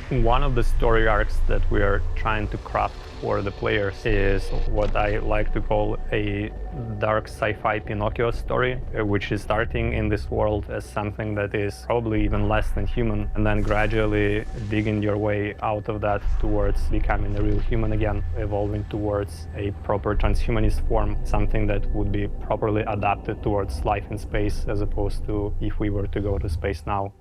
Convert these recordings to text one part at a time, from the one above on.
One of the story arcs that we are trying to craft for the players is what I like to call a dark sci-fi Pinocchio story, which is starting in this world as something that is probably even less than human, and then gradually digging your way out of that towards becoming a real human again, evolving towards a proper transhumanist form, something that would be properly adapted towards life in space, as opposed to if we were to go to space now.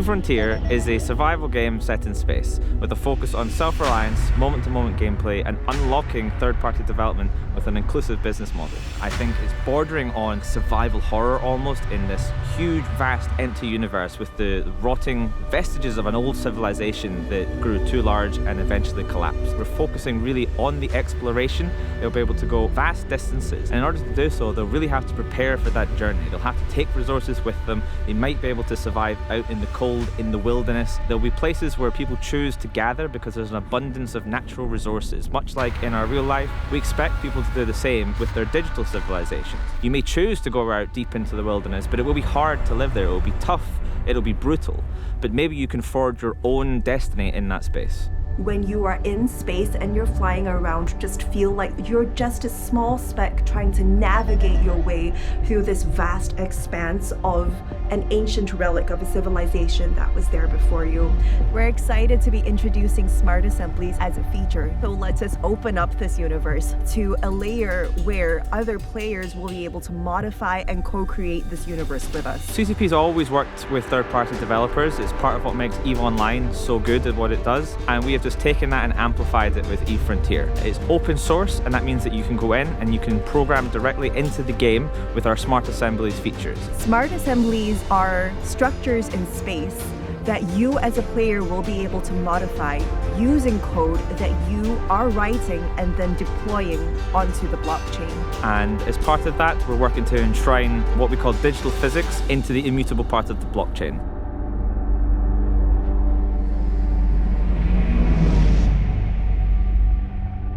Frontier is a survival game set in space, with a focus on self-reliance, moment-to-moment gameplay, and unlocking third-party development with an inclusive business model. I think it's bordering on survival horror almost, in this huge, vast, empty universe with the rotting vestiges of an old civilization that grew too large and eventually collapsed. We're focusing really on the exploration. They'll be able to go vast distances, and in order to do so, they'll really have to prepare for that journey. They'll have to take resources with them. They might be able to survive out in the cold, in the wilderness. There'll be places where people choose to gather because there's an abundance of natural resources. Much like in our real life, we expect people to do the same with their digital civilizations. You may choose to go out deep into the wilderness, but it will be hard to live there. It will be tough, it'll be brutal, but maybe you can forge your own destiny in that space. When you are in space and you're flying around, just feel like you're just a small speck trying to navigate your way through this vast expanse of an ancient relic of a civilization that was there before you. We're excited to be introducing smart assemblies as a feature. So let's us open up this universe to a layer where other players will be able to modify and co-create this universe with us. CCP's always worked with third-party developers. It's part of what makes EVE Online so good at what it does, and we have just taken that and amplified it with Frontier. It's open source, and that means that you can go in and you can program directly into the game with our Smart Assemblies features. Smart Assemblies are structures in space that you as a player will be able to modify using code that you are writing and then deploying onto the blockchain. And as part of that, we're working to enshrine what we call digital physics into the immutable part of the blockchain.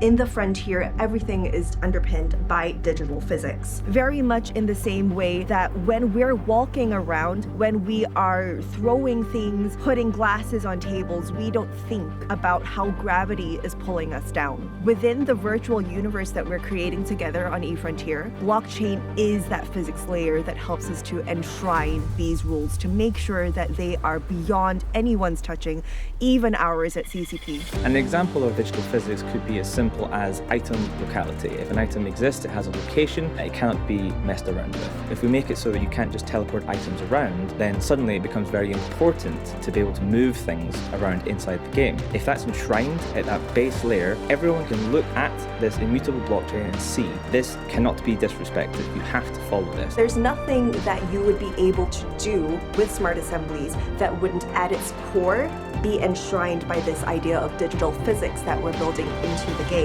In the Frontier, everything is underpinned by digital physics. Very much in the same way that when we're walking around, when we are throwing things, putting glasses on tables, we don't think about how gravity is pulling us down. Within the virtual universe that we're creating together on eFrontier, blockchain is that physics layer that helps us to enshrine these rules to make sure that they are beyond anyone's touching, even ours at CCP. An example of digital physics could be as simple as item locality. If an item exists, it has a location, it cannot be messed around with. If we make it so that you can't just teleport items around, then suddenly it becomes very important to be able to move things around inside the game. If that's enshrined at that base layer, everyone can look at this immutable blockchain and see this cannot be disrespected. You have to follow this. There's nothing that you would be able to do with smart assemblies that wouldn't at its core be enshrined by this idea of digital physics that we're building into the game.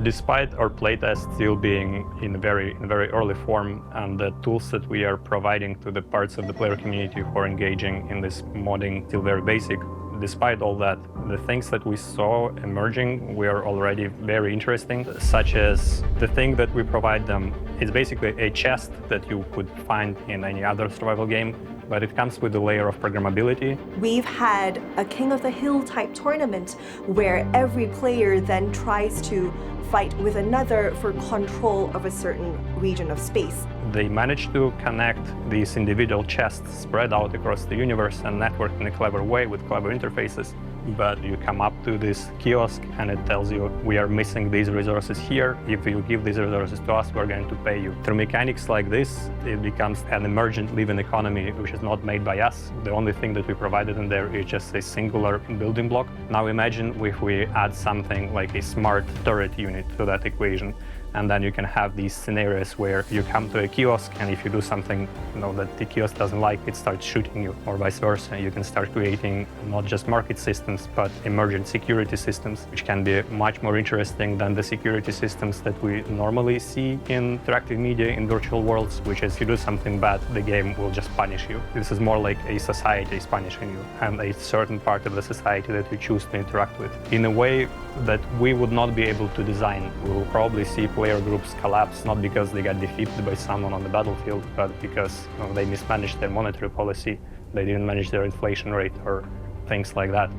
Despite our playtest still being in very early form, and the tools that we are providing to the parts of the player community who are engaging in this modding still very basic, despite all that, the things that we saw emerging were already very interesting, such as the thing that we provide them. It's basically a chest that you could find in any other survival game, but it comes with a layer of programmability. We've had a King of the Hill type tournament where every player then tries to fight with another for control of a certain region of space. They managed to connect these individual chests spread out across the universe and network in a clever way with clever interfaces. But you come up to this kiosk and it tells you, we are missing these resources here. If you give these resources to us, we're going to pay you. Through mechanics like this, it becomes an emergent living economy, which is not made by us. The only thing that we provided in there is just a singular building block. Now imagine if we add something like a smart turret unit to that equation. And then you can have these scenarios where you come to a kiosk, and if you do something that the kiosk doesn't like, it starts shooting you, or vice versa. You can start creating not just market systems, but emergent security systems, which can be much more interesting than the security systems that we normally see in interactive media in virtual worlds, which is you do something bad, the game will just punish you. This is more like a society is punishing you, and a certain part of the society that you choose to interact with. In a way that we would not be able to design. We will probably see player groups collapse, not because they got defeated by someone on the battlefield, but because they mismanaged their monetary policy, they didn't manage their inflation rate, or things like that.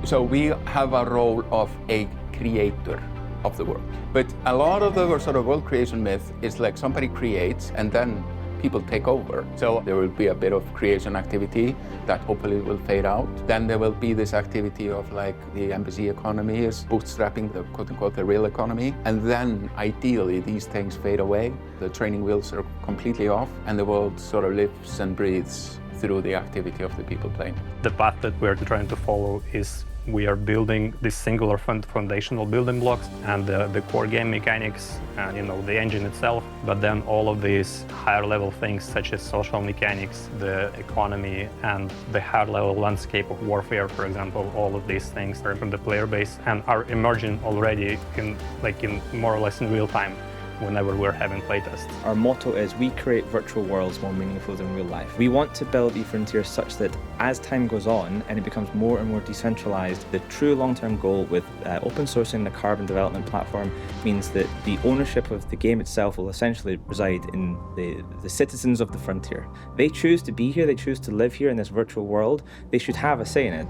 So we have a role of a creator of the world. But a lot of the sort of world creation myth is like somebody creates and then people take over. So there will be a bit of creation activity that hopefully will fade out. Then there will be this activity of like the embassy economy is bootstrapping the quote-unquote the real economy. And then ideally these things fade away. The training wheels are completely off and the world sort of lives and breathes through the activity of the people playing. The path that we're trying to follow is we are building these singular foundational building blocks and the core game mechanics and the engine itself, but then all of these higher level things such as social mechanics, the economy, and the higher level landscape of warfare, for example. All of these things are from the player base and are emerging already in more or less in real time whenever we're having playtests. Our motto is we create virtual worlds more meaningful than real life. We want to build eFrontier such that as time goes on and it becomes more and more decentralized, the true long-term goal with open sourcing the Carbon development platform means that the ownership of the game itself will essentially reside in the citizens of the frontier. They choose to be here, they choose to live here in this virtual world, they should have a say in it.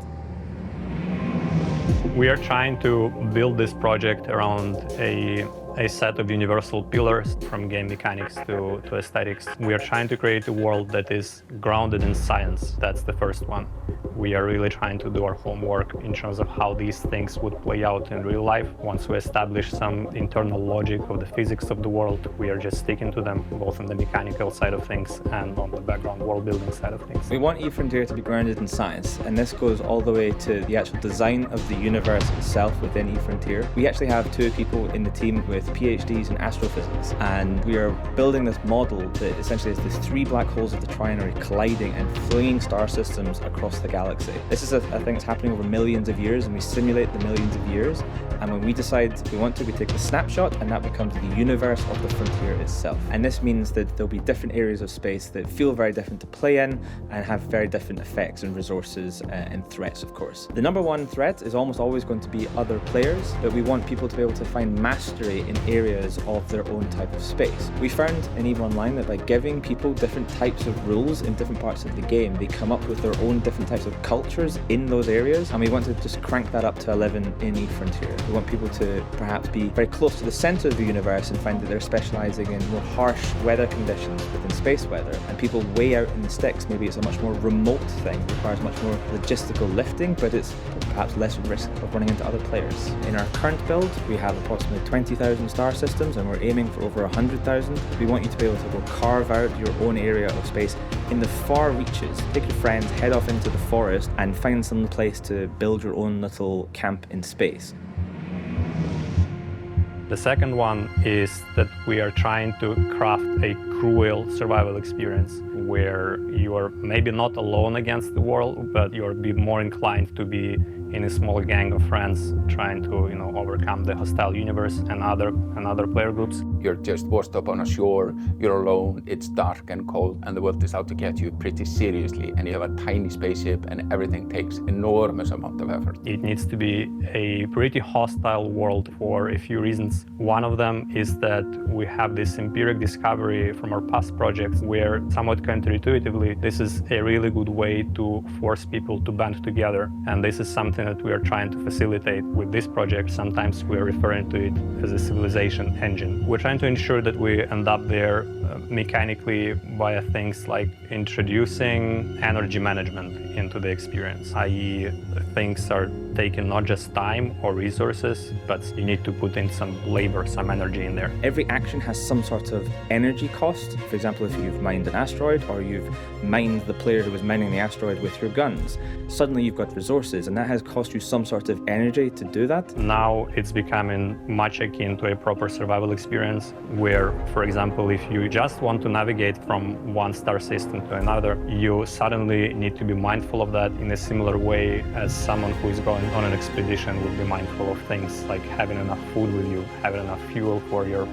We are trying to build this project around a set of universal pillars, from game mechanics to aesthetics. We are trying to create a world that is grounded in science. That's the first one. We are really trying to do our homework in terms of how these things would play out in real life. Once we establish some internal logic of the physics of the world, we are just sticking to them, both on the mechanical side of things and on the background world building side of things. We want eFrontier to be grounded in science, and this goes all the way to the actual design of the universe itself within eFrontier. We actually have 2 people in the team with PhDs in astrophysics, and we are building this model that essentially is these 3 black holes of the trinary colliding and flinging star systems across the galaxy. This is a thing that's happening over millions of years, and we simulate the millions of years, and when we decide we want to, we take the snapshot, and that becomes the universe of the frontier itself. And this means that there'll be different areas of space that feel very different to play in and have very different effects and resources and threats, of course. The number one threat is almost always going to be other players, but we want people to be able to find mastery in areas of their own type of space. We found in EVE Online that by giving people different types of rules in different parts of the game, they come up with their own different types of cultures in those areas, and we want to just crank that up to 11 in EVE Frontier. We want people to perhaps be very close to the center of the universe and find that they're specializing in more harsh weather conditions within space weather, and people way out in the sticks, maybe it's a much more remote thing, requires much more logistical lifting, but it's perhaps less risk of running into other players. In our current build, we have approximately 20,000 star systems, and we're aiming for over 100,000. We want you to be able to go carve out your own area of space in the far reaches. Take your friends, head off into the forest, and find some place to build your own little camp in space. The second one is that we are trying to craft a cruel survival experience where you are maybe not alone against the world, but you're more inclined to be in a small gang of friends trying to overcome the hostile universe and other player groups. You're just washed up on a shore, you're alone, it's dark and cold, and the world is out to get you pretty seriously, and you have a tiny spaceship and everything takes enormous amount of effort. It needs to be a pretty hostile world for a few reasons. One of them is that we have this empiric discovery from our past projects where, somewhat counterintuitively, this is a really good way to force people to band together, and this is something that we are trying to facilitate with this project. Sometimes we are referring to it as a civilization engine. We're trying to ensure that we end up there mechanically via things like introducing energy management into the experience, i.e. things are taking not just time or resources, but you need to put in some labor, some energy in there. Every action has some sort of energy cost. For example, if you've mined an asteroid or you've mined the player who was mining the asteroid with your guns, suddenly you've got resources, and that has cost you some sort of energy to do that. Now it's becoming much akin to a proper survival experience where, for example, if you just want to navigate from one star system to another, you suddenly need to be mindful of that in a similar way as someone who is going on an expedition would be mindful of things like having enough food with you, having enough fuel for your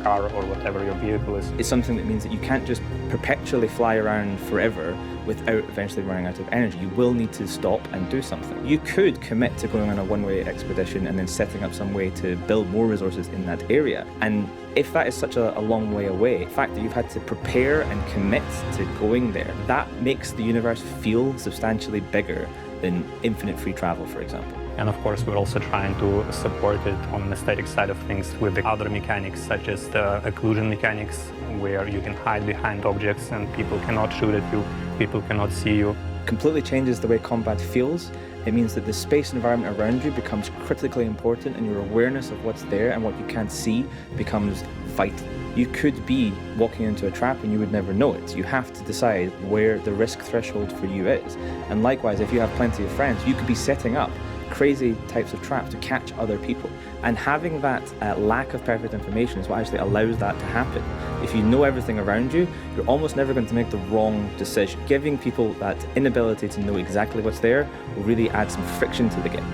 car or whatever your vehicle is. It's something that means that you can't just perpetually fly around forever without eventually running out of energy. You will need to stop and do something. You could commit to going on a one-way expedition and then setting up some way to build more resources in that area. And if that is such a long way away, the fact that you've had to prepare and commit to going there, that makes the universe feel substantially bigger than infinite free travel, for example. And of course, we're also trying to support it on an aesthetic side of things with the other mechanics, such as the occlusion mechanics, where you can hide behind objects and people cannot shoot at you, people cannot see you. Completely changes the way combat feels. It means that the space environment around you becomes critically important, and your awareness of what's there and what you can't see becomes vital. You could be walking into a trap and you would never know it. You have to decide where the risk threshold for you is. And likewise, if you have plenty of friends, you could be setting up crazy types of traps to catch other people. And having that lack of perfect information is what actually allows that to happen. If you know everything around you, you're almost never going to make the wrong decision. Giving people that inability to know exactly what's there will really add some friction to the game.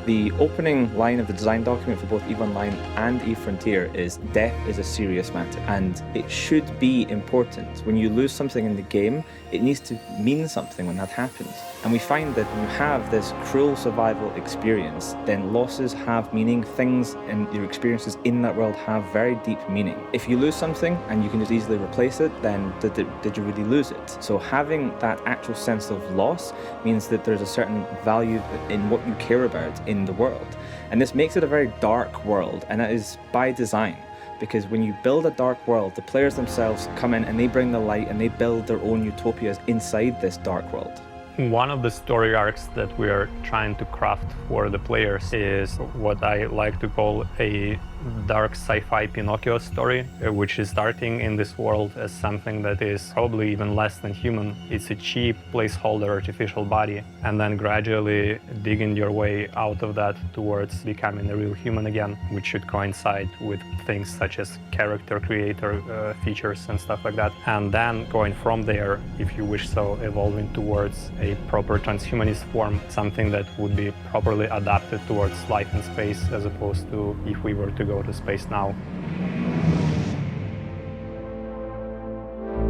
The opening line of the design document for both EVE Online and EVE Frontier is death is a serious matter, and it should be important. When you lose something in the game, it needs to mean something when that happens. And we find that when you have this cruel survival experience, then losses have meaning, things and your experiences in that world have very deep meaning. If you lose something and you can just easily replace it, then did you really lose it? So having that actual sense of loss means that there's a certain value in what you care about in the world. And this makes it a very dark world, and that is by design. Because when you build a dark world, the players themselves come in and they bring the light and they build their own utopias inside this dark world. One of the story arcs that we are trying to craft for the players is what I like to call a dark sci-fi Pinocchio story, which is starting in this world as something that is probably even less than human. It's a cheap placeholder artificial body, and then gradually digging your way out of that towards becoming a real human again, which should coincide with things such as character creator features and stuff like that. And then going from there, if you wish so, evolving towards a proper transhumanist form, something that would be properly adapted towards life in space, as opposed to if we were to go to space now.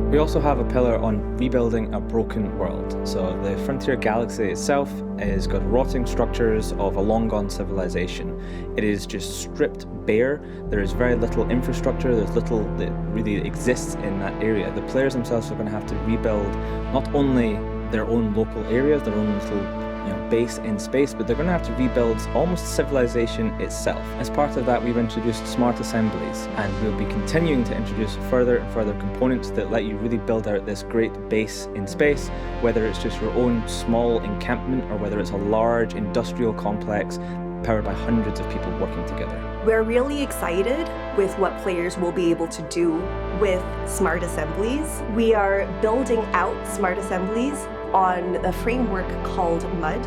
We also have a pillar on rebuilding a broken world. So the Frontier Galaxy itself has got rotting structures of a long-gone civilization. It is just stripped bare. There is very little infrastructure. There's little that really exists in that area. The players themselves are going to have to rebuild not only their own local areas, their own little base in space, but they're going to have to rebuild almost civilization itself. As part of that, we've introduced smart assemblies, and we'll be continuing to introduce further and further components that let you really build out this great base in space, whether it's just your own small encampment or whether it's a large industrial complex powered by hundreds of people working together. We're really excited with what players will be able to do with smart assemblies. We are building out smart assemblies on a framework called MUD.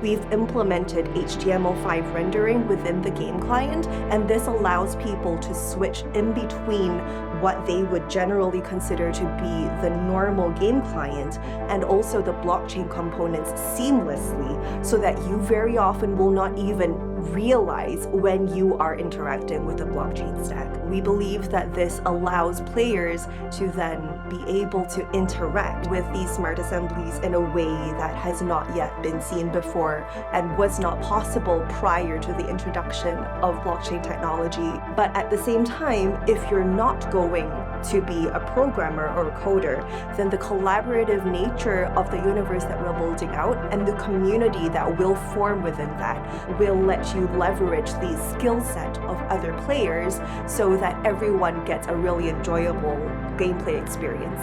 We've implemented HTML5 rendering within the game client, and this allows people to switch in between what they would generally consider to be the normal game client and also the blockchain components seamlessly, so that you very often will not even realize when you are interacting with the blockchain stack. We believe that this allows players to then be able to interact with these smart assemblies in a way that has not yet been seen before and was not possible prior to the introduction of blockchain technology. But at the same time, if you're not going to be a programmer or a coder, then the collaborative nature of the universe that we're building out and the community that will form within that will let you leverage the skill set of other players so that everyone gets a really enjoyable gameplay experience.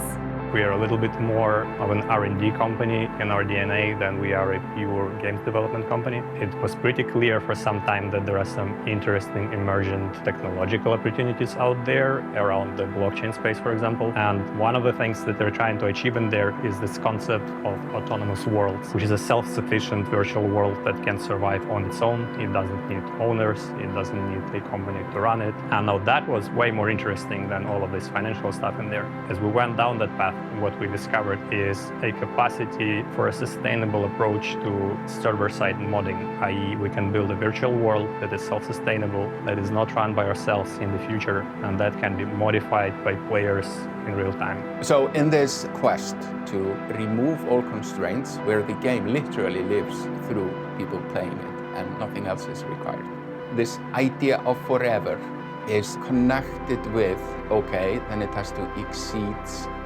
We are a little bit more of an R&D company in our DNA than we are a pure games development company. It was pretty clear for some time that there are some interesting emergent technological opportunities out there around the blockchain space, for example. And one of the things that they're trying to achieve in there is this concept of autonomous worlds, which is a self-sufficient virtual world that can survive on its own. It doesn't need owners, it doesn't need a company to run it. And now that was way more interesting than all of this financial stuff in there. As we went down that path, what we discovered is a capacity for a sustainable approach to server-side modding, i.e. we can build a virtual world that is self-sustainable, that is not run by ourselves in the future, and that can be modified by players in real time. So in this quest to remove all constraints, where the game literally lives through people playing it and nothing else is required, this idea of forever is connected with, okay, then it has to exceed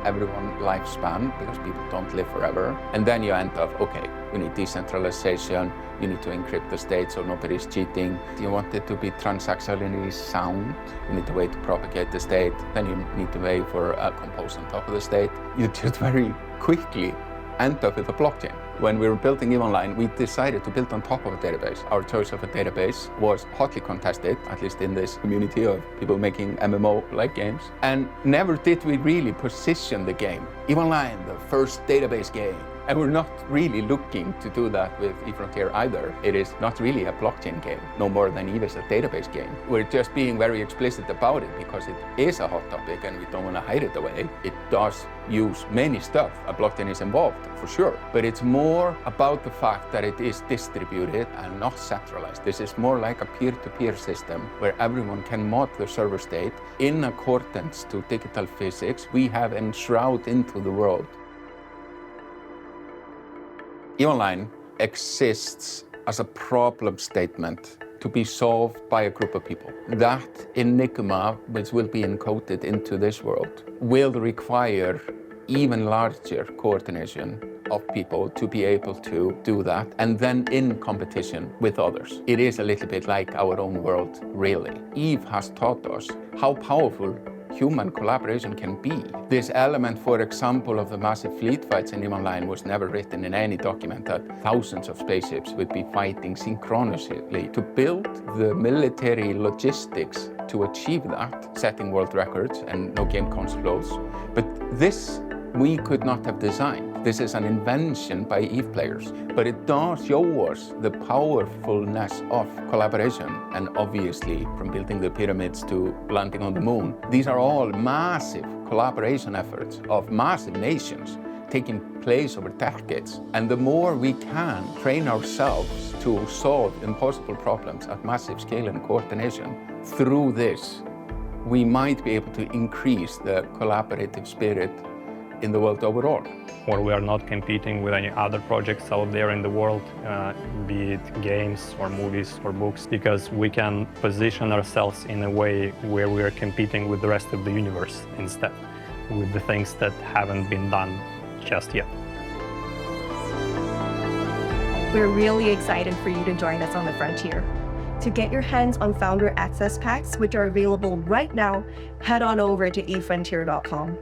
everyone's lifespan because people don't live forever. And then you end up, okay, you need decentralization, you need to encrypt the state so nobody's cheating. You want it to be transactionally sound, you need a way to propagate the state, then you need a way for a compose on top of the state. You just very quickly end up with a blockchain. When we were building EVE Online, we decided to build on top of a database. Our choice of a database was hotly contested, at least in this community of people making MMO-like games. And never did we really position the game. EVE Online, the first database game. And we're not really looking to do that with eFrontier either. It is not really a blockchain game, no more than EVE is a database game. We're just being very explicit about it because it is a hot topic and we don't want to hide it away. It does use many stuff. A blockchain is involved, for sure. But it's more about the fact that it is distributed and not centralized. This is more like a peer-to-peer system where everyone can mod the server state in accordance to digital physics we have enshrouded into the world. EVE Online exists as a problem statement to be solved by a group of people. That enigma, which will be encoded into this world, will require even larger coordination of people to be able to do that, and then in competition with others. It is a little bit like our own world, really. EVE has taught us how powerful human collaboration can be. This element, for example, of the massive fleet fights in EVE Online was never written in any document, that thousands of spaceships would be fighting synchronously. To build the military logistics to achieve that, setting world records and no game consoles. But this we could not have designed. This is an invention by EVE players, but it does show us the powerfulness of collaboration. And obviously, from building the pyramids to landing on the moon, these are all massive collaboration efforts of massive nations taking place over decades. And the more we can train ourselves to solve impossible problems at massive scale and coordination through this, we might be able to increase the collaborative spirit in the world overall. Or we are not competing with any other projects out there in the world, be it games or movies or books, because we can position ourselves in a way where we are competing with the rest of the universe instead, with the things that haven't been done just yet. We're really excited for you to join us on the frontier. To get your hands on Founder Access Packs, which are available right now, head on over to efrontier.com.